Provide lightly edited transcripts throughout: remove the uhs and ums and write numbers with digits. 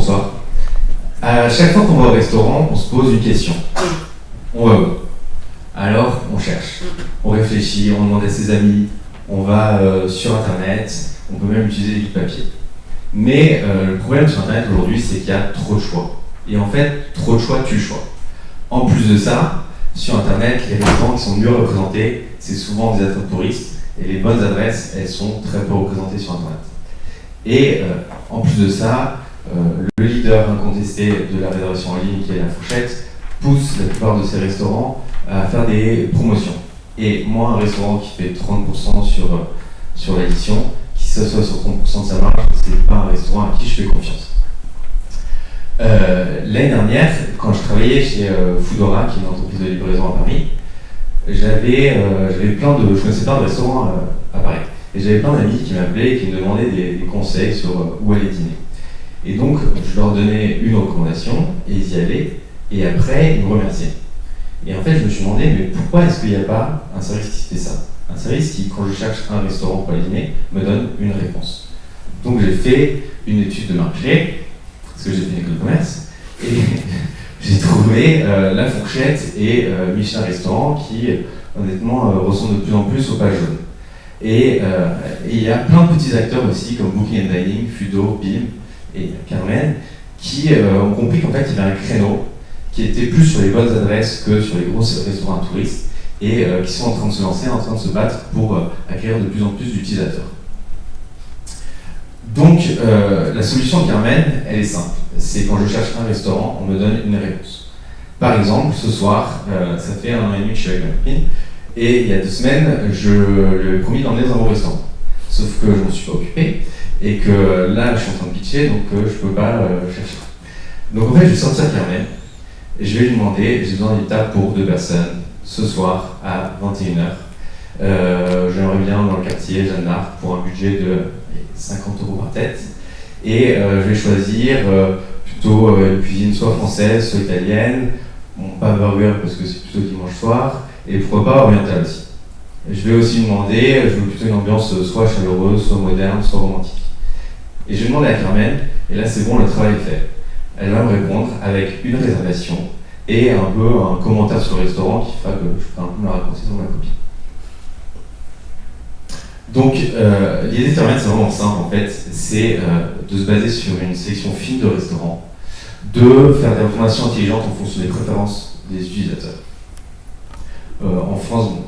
Bonsoir. À chaque fois qu'on va au restaurant, on se pose une question. On va où? Alors, on cherche, on réfléchit, on demande à ses amis, on va sur Internet, on peut même utiliser du papier. Mais le problème sur Internet aujourd'hui, c'est qu'il y a trop de choix. Et en fait, trop de choix tue le choix. En plus de ça, sur Internet, les restaurants qui sont mieux représentés, c'est souvent des adresses touristes, et les bonnes adresses, elles sont très peu représentées sur Internet. Et en plus de ça, le leader incontesté de la réservation en ligne, qui est La Fourchette, pousse la plupart de ces restaurants à faire des promotions. Et moi, un restaurant qui fait 30% sur l'addition, qui s'assoit sur 30% de sa marge, c'est pas un restaurant à qui je fais confiance. L'année dernière, quand je travaillais chez Foodora, qui est une entreprise de livraison à Paris, je connaissais plein de restaurants à Paris. Et j'avais plein d'amis qui m'appelaient et qui me demandaient des conseils sur où aller dîner. Et donc, je leur donnais une recommandation, et ils y allaient, et après, ils me remerciaient. Et en fait, je me suis demandé, mais pourquoi est-ce qu'il n'y a pas un service qui fait ça? Un service qui, quand je cherche un restaurant pour aller dîner, me donne une réponse. Donc j'ai fait une étude de marché, parce que j'ai fait une école de commerce, et j'ai trouvé La Fourchette et Michelin Restaurant qui, honnêtement, ressemblent de plus en plus aux pages jaunes. Et il y a plein de petits acteurs aussi, comme Booking & Dining, Fudo, BIM et Carmen, qui ont compris qu'en fait, il y avait un créneau qui était plus sur les bonnes adresses que sur les gros restaurants à touristes, et qui sont en train de se lancer, en train de se battre pour acquérir de plus en plus d'utilisateurs. Donc, la solution de Carmen, elle est simple. C'est quand je cherche un restaurant, on me donne une réponse. Par exemple, ce soir, ça fait 1 an et demi que je suis avec ma copine, et il y a 2 semaines, je lui ai promis d'emmener dans un bon restaurant. Sauf que je ne m'en suis pas occupé, et que là, je suis en train de pitcher, donc je ne peux pas chercher. Donc en fait, je vais sortir Carmen, et je vais lui demander, j'ai besoin d'une table pour 2 personnes, ce soir à 21h. J'aimerais bien dans le quartier Jeanne d'Arc pour un budget de 50 € par tête. Et je vais choisir plutôt une cuisine soit française, soit italienne, bon, pas burger parce que c'est plutôt dimanche soir, et pourquoi pas orientale aussi. Et je vais aussi lui demander, je veux plutôt une ambiance soit chaleureuse, soit moderne, soit romantique. Et je vais demander à Carmen, et là c'est bon, le travail est fait. Elle va me répondre avec une réservation et un peu un commentaire sur le restaurant qui fera que je ferai un peu me la raconter sur ma copie. Donc l'idée de Carmen, c'est vraiment simple en fait, c'est de se baser sur une sélection fine de restaurants, de faire des recommandations intelligentes en fonction des préférences des utilisateurs. En France, bon,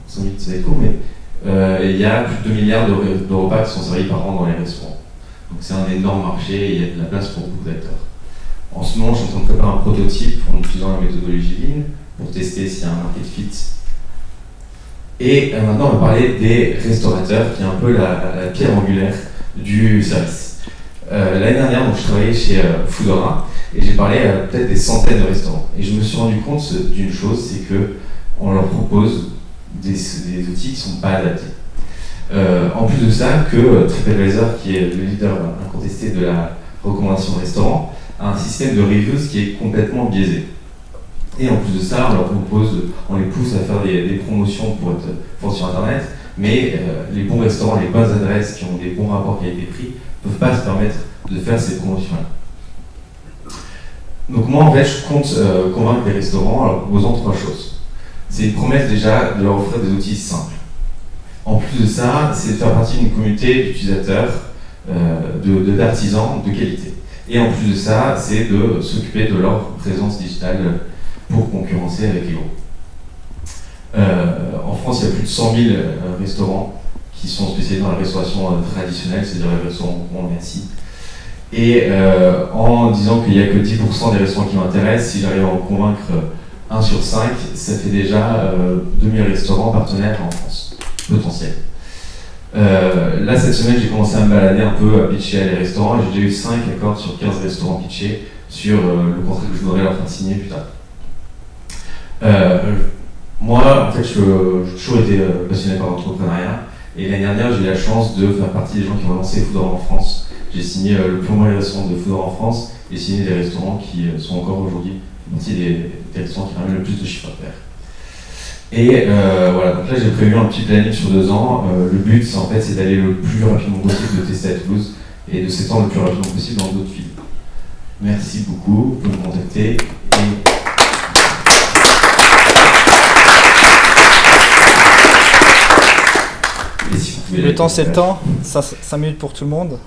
ça va être court, mais il y a plus de 2 milliards de repas qui sont servis par an dans les restaurants. Donc c'est un énorme marché et il y a de la place pour beaucoup d'acteurs. En ce moment, je suis en train de préparer un prototype en utilisant la méthodologie Lean pour tester s'il y a un market fit. Et maintenant, on va parler des restaurateurs, qui est un peu la pierre angulaire du service. L'année dernière, donc, je travaillais chez Foodora et j'ai parlé à peut-être des centaines de restaurants. Et je me suis rendu compte d'une chose, c'est qu'on leur propose des outils qui ne sont pas adaptés. En plus de ça, que TripAdvisor, qui est le leader incontesté de la recommandation de restaurants, a un système de reviews qui est complètement biaisé. Et en plus de ça, on les pousse à faire des promotions pour être forts sur Internet, mais les bons restaurants, les bonnes adresses qui ont des bons rapports qualité-prix ne peuvent pas se permettre de faire ces promotions-là. Donc moi, en fait, je compte convaincre les restaurants en leur proposant 3 choses. C'est une promesse déjà de leur offrir des outils simples. En plus de ça, c'est de faire partie d'une communauté d'utilisateurs, d'artisans de qualité. Et en plus de ça, c'est de s'occuper de leur présence digitale pour concurrencer avec les gros. En France, il y a plus de 100 000 restaurants qui sont spécialisés dans la restauration traditionnelle, c'est-à-dire les restaurants où on est assis. Et en disant qu'il n'y a que 10% des restaurants qui m'intéressent, si j'arrive à en convaincre 1 sur 5, ça fait déjà 2000 restaurants partenaires en France, potentiels. Là, cette semaine, j'ai commencé à me balader un peu, à pitcher à les restaurants, et j'ai déjà eu 5 accords sur 15 restaurants pitchés sur le contrat que je voudrais leur faire signer plus tard. Moi, en fait, j'ai toujours été passionné par l'entrepreneuriat, et l'année dernière, j'ai eu la chance de faire partie des gens qui ont lancé Foodora en France. J'ai signé le plus mauvais restaurant de Foodora en France, et signé des restaurants qui sont encore aujourd'hui partie des restaurants qui ramènent le plus de chiffre d'affaires. Et voilà, donc là j'ai prévu un petit planning sur 2 ans. Le but, c'est d'aller le plus rapidement possible, de tester à Toulouse et de s'étendre le plus rapidement possible dans d'autres villes. Merci beaucoup, vous pouvez me contacter. Et si vous pouvez le temps, c'est le temps. 5 minutes pour tout le monde.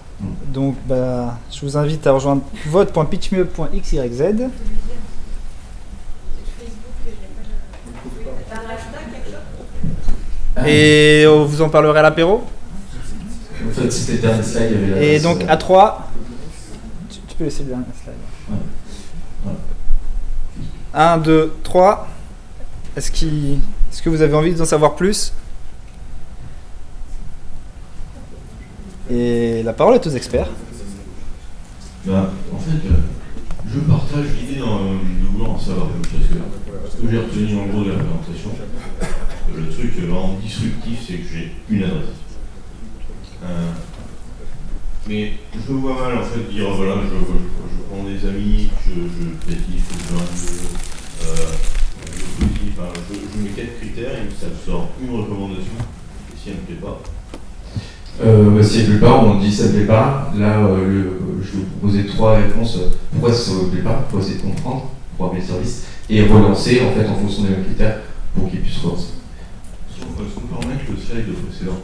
Donc, je vous invite à rejoindre vote.pitchmieux.xyz. Et on vous en parlera à l'apéro. En fait, c'était le dernier slide. Il y avait et donc, à 3, tu peux laisser le dernier slide. Ouais. 1, 2, 3. Est-ce que vous avez envie d'en savoir plus? Et la parole est aux experts. En fait, je partage l'idée de vouloir en savoir plus, parce que ce que j'ai retenu en gros de la présentation, le truc vraiment disruptif, c'est que j'ai une adresse. Mais je me vois mal en fait dire voilà, je prends des amis, je pétif, je mets 4 critères et ça me sort une recommandation, et si elle ne me plaît pas. Si elle ne plaît pas, on dit ça ne plaît pas. Là, je vais vous proposer 3 réponses. Pourquoi ça ne plaît pas? Pour essayer de comprendre, pour appeler le service, et relancer en fait en fonction des mêmes critères pour qu'ils puissent relancer. Est-ce qu'on peut remettre le slide précédent?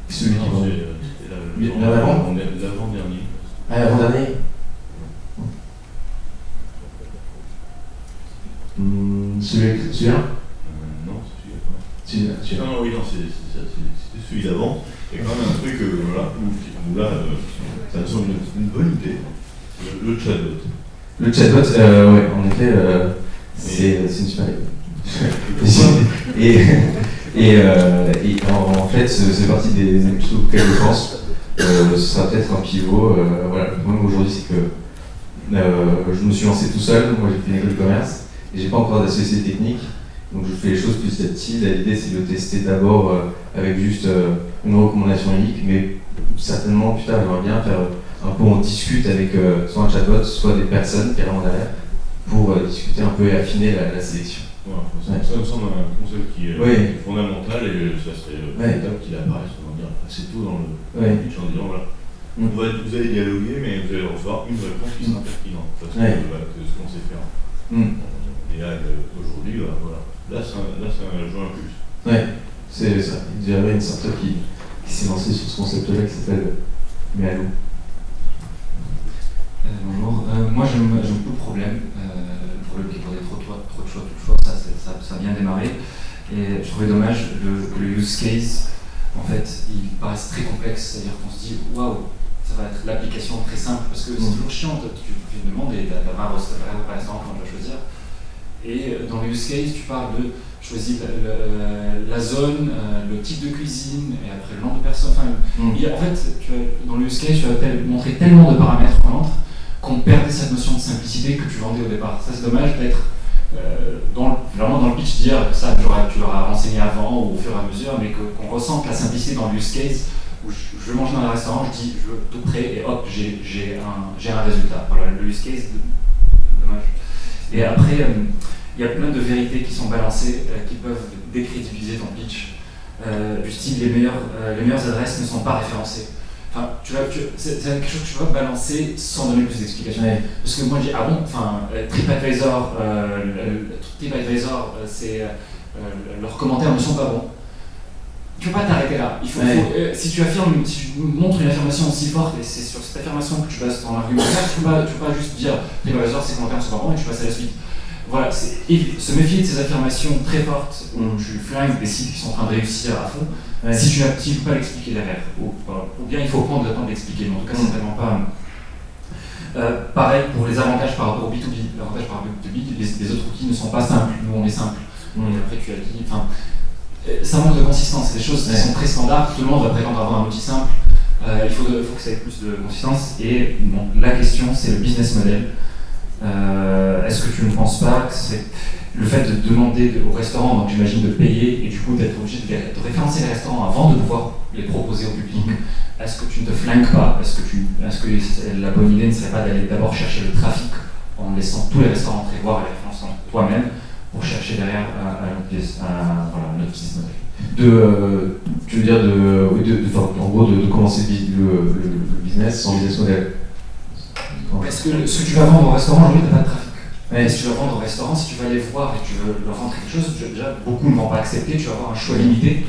Celui qui va. L'avant-dernier. Ah, l'avant-dernier. Celui-là Non, c'est celui-là. Celui-là. Non, oui, non, c'était celui d'avant. Il y a quand même un truc où là, ça me semble une bonne idée. Le chatbot. Le chatbot, oui, en effet, c'est une super idée. et en fait, c'est partie des épisodes auxquels je pense. Ce sera peut-être un pivot. Voilà, le problème aujourd'hui, c'est que je me suis lancé tout seul. Moi, j'ai fait une école de commerce et j'ai pas encore d'associé technique. Donc, je fais les choses plus petit. L'idée, c'est de le tester d'abord avec juste une recommandation unique, mais certainement, plus tard, j'aimerais bien faire un peu, on discute avec soit un chatbot, soit des personnes carrément derrière, pour discuter un peu et affiner la sélection. Voilà, ça me semble un concept qui est fondamental et ça serait étape qu'il apparaisse assez tôt dans le pitch en disant voilà, vous allez dialoguer mais vous allez recevoir une réponse qui sera pertinente parce que ce qu'on sait faire. Et là, aujourd'hui, voilà. Là, c'est un jeu en plus. Ouais, c'est ça. Il y avait une startup qui s'est lancée sur ce concept-là qui s'appelle Meallo. Bonjour. Moi, j'aime beaucoup le problème. Le problème qui est trop de choix, tout choix, ça a bien démarré. Et je trouvais dommage que le use case, en fait, il paraisse très complexe. C'est-à-dire qu'on se dit, waouh, ça va être l'application très simple. Parce que c'est toujours chiant. Tu fais une demande et tu as un restaurant qu'on doit choisir. Et dans le use case, tu parles de choisir la zone, le type de cuisine et après le nombre de personnes. En fait, dans le use case, tu vas montrer tellement de paramètres qu'on perdait cette notion de simplicité que tu vendais au départ. Ça, c'est dommage d'être vraiment dans le pitch, dire ça, tu l'auras renseigné avant ou au fur et à mesure, mais qu'on ressente la simplicité dans le use case où je mange dans un restaurant, je dis je veux tout prêt et hop, j'ai un résultat. Voilà, le use case, dommage. Et après, il y a plein de vérités qui sont balancées qui peuvent décrédibiliser ton pitch. Du style, les meilleures adresses ne sont pas référencées. Enfin, c'est quelque chose que tu vas balancer sans donner plus d'explications. Ouais. Parce que moi, je dis, ah bon, TripAdvisor, c'est leurs commentaires ne sont pas bons. Tu ne peux pas t'arrêter là. Si tu montres une affirmation aussi forte, et c'est sur cette affirmation que tu bases ton argumentaire, tu ne peux pas juste dire TripAdvisor, ses commentaires ne sont pas bons et tu passes à la suite. Voilà, se méfier de ces affirmations très fortes où tu flingues des sites qui sont en train de réussir à fond, si tu n'arrives pas à l'expliquer derrière. Ou bien il faut prendre le temps de l'expliquer, mais en tout cas, c'est vraiment pas. Pareil pour les avantages par rapport au B2B. L'avantage par rapport au B2B, les autres outils ne sont pas simples, nous on est simples. Et après, tu as dit. Ça manque de consistance, c'est des choses qui sont très standards, tout le monde va prétendre avoir un outil simple. Il faut que ça ait plus de consistance. Et bon, la question, c'est le business model. Est-ce que tu ne penses pas que c'est le fait de demander au restaurant, donc j'imagine de payer et du coup d'être obligé de référencer les restaurants avant de pouvoir les proposer au public, est-ce que tu ne te flingues pas? Est-ce que la bonne idée ne serait pas d'aller d'abord chercher le trafic en laissant tous les restaurants prévoir et les référençant toi-même pour chercher derrière notre business model? Tu veux dire en gros de commencer le business sans business model. Est-ce que ce que tu vas vendre au restaurant, aujourd'hui, tu n'as pas de trafic. Si tu vas vendre au restaurant, si tu vas aller voir et que tu veux leur vendre quelque chose, déjà beaucoup ne vont pas accepter, tu vas avoir un choix limité.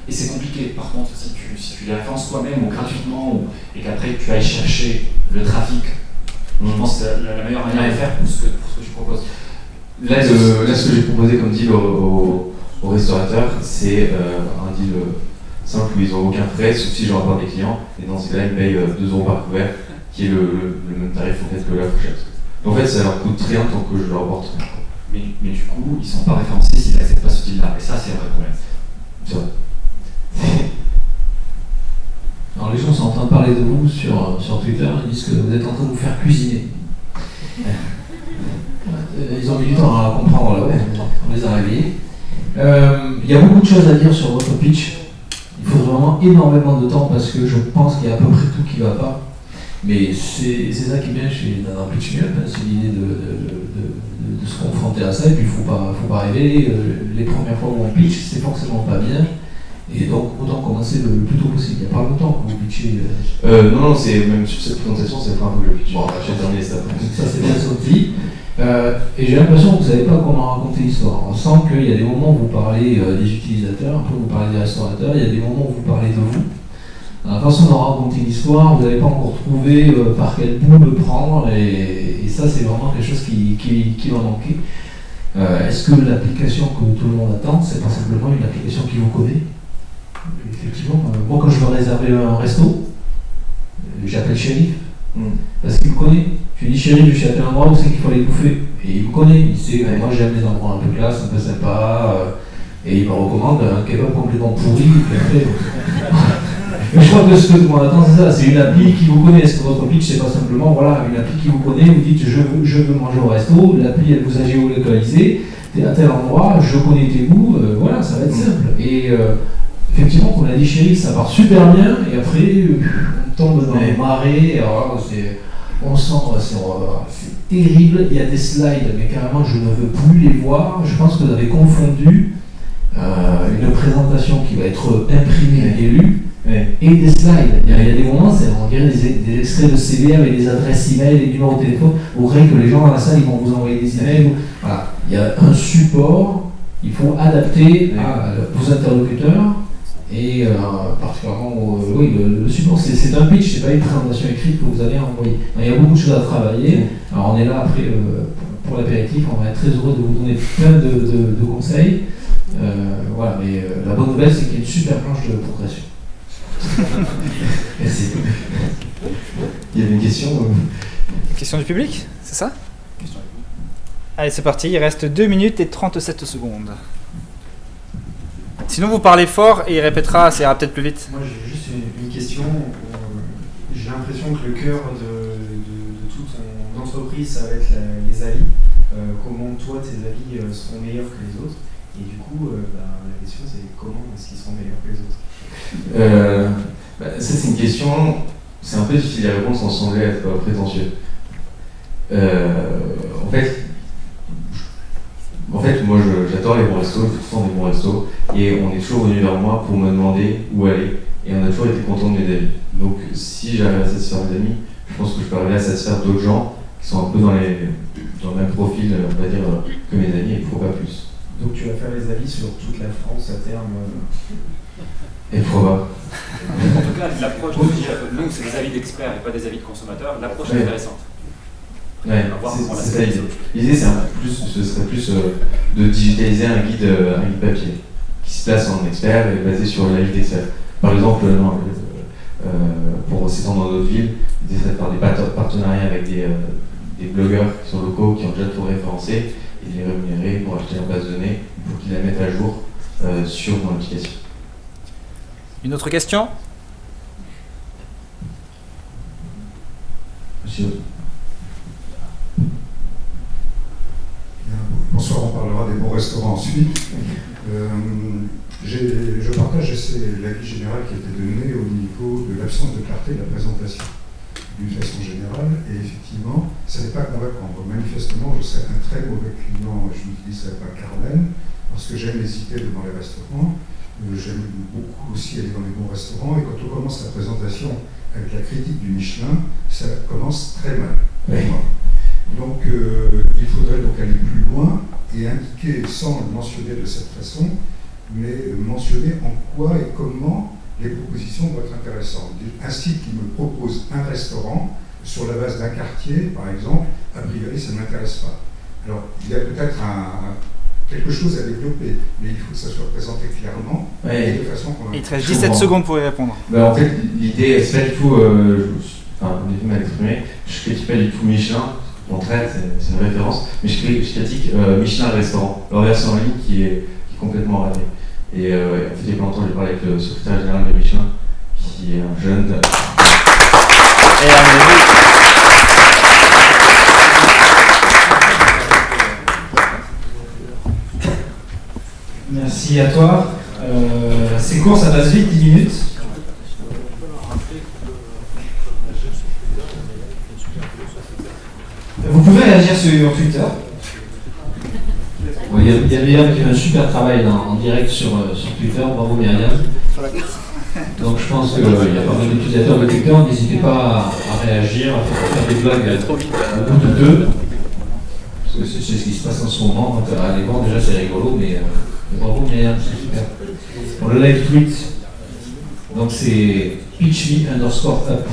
Et c'est compliqué. Par contre, si tu les références toi-même ou gratuitement et qu'après tu ailles chercher le trafic, je pense que c'est la meilleure manière de faire pour ce que tu proposes. Là, ce que j'ai proposé comme deal aux restaurateurs, c'est un deal simple où ils n'ont aucun frais, sauf si je leur apporte des clients. Et dans ce cas-là, ils payent 2 € par couvert, qui est le même tarif en fait, que la fourchette. Donc en fait, ça leur coûte rien tant que je leur apporte rien. Mais du coup, ils ne sont pas référencés s'ils n'acceptent pas ce deal-là. Et ça, c'est un vrai problème. C'est vrai. Alors les gens sont en train de parler de vous sur Twitter, ils disent que vous êtes en train de vous faire cuisiner. Ils ont mis du temps à comprendre, là, ouais, on les a réveillés. Il y a beaucoup de choses à dire sur votre pitch. Il faut vraiment énormément de temps parce que je pense qu'il y a à peu près tout qui ne va pas. Mais c'est ça qui est bien dans un pitch mieux, c'est l'idée de se confronter à ça et puis il ne faut pas rêver. Les premières fois où on pitch, c'est forcément pas bien. Et donc, autant commencer le plus tôt possible. Il n'y a pas longtemps que vous pitchez. Non, c'est même sur cette présentation, c'est pas un peu le pitch. Bon, j'ai terminé ça. Ça, c'est bien sorti. Et j'ai l'impression que vous ne savez pas comment raconter l'histoire. On sent qu'il y a des moments où vous parlez des utilisateurs, après vous parlez des restaurateurs, il y a des moments où vous parlez de vous. Dans la façon de raconter l'histoire, vous n'avez pas encore trouvé par quel bout le prendre, et ça, c'est vraiment quelque chose qui va manquer. Est-ce que l'application que tout le monde attend, c'est pas simplement une application qui vous connaît? Effectivement, moi quand je veux réserver un resto, j'appelle Chérif, parce qu'il me connaît. Je lui dis Chérif, je suis à tel endroit où c'est qu'il faut aller bouffer. Et il me connaît, il sait que moi j'aime les endroits un peu classe, un peu sympa, et il me recommande un kebab complètement pourri, et après... Mais je crois que ce que tout le monde attend, c'est ça, c'est une appli qui vous connaît. Est-ce que votre pitch, c'est pas simplement voilà, une appli qui vous connaît, vous dites je veux manger au resto, l'appli elle vous a géolocalisé, t'es à tel endroit, je connais tes goûts, voilà, ça va être simple. Et effectivement, comme l'a dit Chéri, ça part super bien, et après on tombe dans les marées, alors on sent, c'est terrible, il y a des slides, mais carrément je ne veux plus les voir. Je pense que vous avez confondu une présentation qui va être imprimée et lue, et des slides. Il y a des moments, on dirait des extraits de CV avec des adresses email et numéros de téléphone. Vous croyez que les gens dans la salle ils vont vous envoyer des emails. Voilà. Il y a un support, il faut adapter à vos interlocuteurs et particulièrement le support. C'est un pitch, c'est pas une présentation écrite que vous allez envoyer. Il y a beaucoup de choses à travailler. Alors on est là après pour l'apéritif, on va être très heureux de vous donner plein de conseils. Voilà, mais la bonne nouvelle c'est qu'il y a une super planche de progression. Merci. Il y avait une question Question du public, c'est ça? Allez, c'est parti, il reste 2 minutes et 37 secondes. Sinon, vous parlez fort et il répétera, ça ira peut-être plus vite. Moi, j'ai juste une question. J'ai l'impression que le cœur de toute ton entreprise, ça va être les avis. Comment toi, tes avis seront meilleurs que les autres? Et du coup, la question, c'est comment est-ce qu'ils seront meilleurs que les autres? Ça c'est une question, c'est un peu difficile à répondre sans sembler être prétentieux. En fait, moi j'adore les bons restos, je fais souvent des bons restos, et on est toujours venu vers moi pour me demander où aller, et on a toujours été content de mes avis. Donc si j'arrive à satisfaire mes amis, je pense que je peux arriver à satisfaire d'autres gens qui sont un peu dans le même profil, on va dire, que mes amis, et pourquoi pas plus. Donc tu vas faire les avis sur toute la France à terme Et pourquoi pas. En tout cas, l'approche, nous c'est des avis d'experts et pas des avis de consommateurs, l'approche est intéressante. Ouais, c'est ça l'idée. L'idée ce serait plus de digitaliser un guide papier qui se place en expert et basé sur l'avis d'experts. Par exemple, pour s'étendre dans d'autres villes, l'idée serait de faire des partenariats avec des blogueurs qui sont locaux, qui ont déjà tout référencé, et de les rémunérer pour acheter leur base de données pour qu'ils la mettent à jour sur mon application. Une autre question? Monsieur. Bonsoir, on parlera des bons restaurants ensuite. Je partage l'avis général qui a été donné au niveau de l'absence de clarté de la présentation d'une façon générale, et effectivement, ça n'est pas convaincant. Manifestement, je serais un très mauvais client, je n'utiliserai pas Carmen, parce que j'aime hésiter devant les restaurants, J'aime beaucoup aussi aller dans les bons restaurants, et quand on commence la présentation avec la critique du Michelin, ça commence très mal pour moi. Donc il faudrait donc aller plus loin et indiquer, sans le mentionner de cette façon, mais mentionner en quoi et comment les propositions vont être intéressantes. Un site qui me propose un restaurant sur la base d'un quartier, par exemple, a priori ça ne m'intéresse pas. Alors il y a peut-être quelque chose à développer, mais il faut que ça soit présenté clairement, et de façon qu'on... Il te reste 17 secondes pour y répondre. En fait, l'idée, c'est pas du tout, on est mal exprimé, je critique pas du tout Michelin, au contraire, c'est une référence, mais je critique Michelin le restaurant, leur version en ligne qui est complètement ratée. Et en fait, il y a pas longtemps, j'ai parlé avec le secrétaire général de Michelin, qui est un jeune... Merci à toi. C'est court, ça passe vite, 10 minutes. Vous pouvez réagir sur Twitter. Il y a Myriam qui fait un super travail en direct sur Twitter. Bravo Myriam. Donc je pense qu'il y a pas mal d'utilisateurs de Twitter. N'hésitez pas à réagir, à faire des blagues au bout de deux. Parce que c'est ce qui se passe en ce moment. Donc, allez voir, déjà c'est rigolo, mais bravo Myriam, c'est super. Pour le live tweet, donc c'est pitchme_up.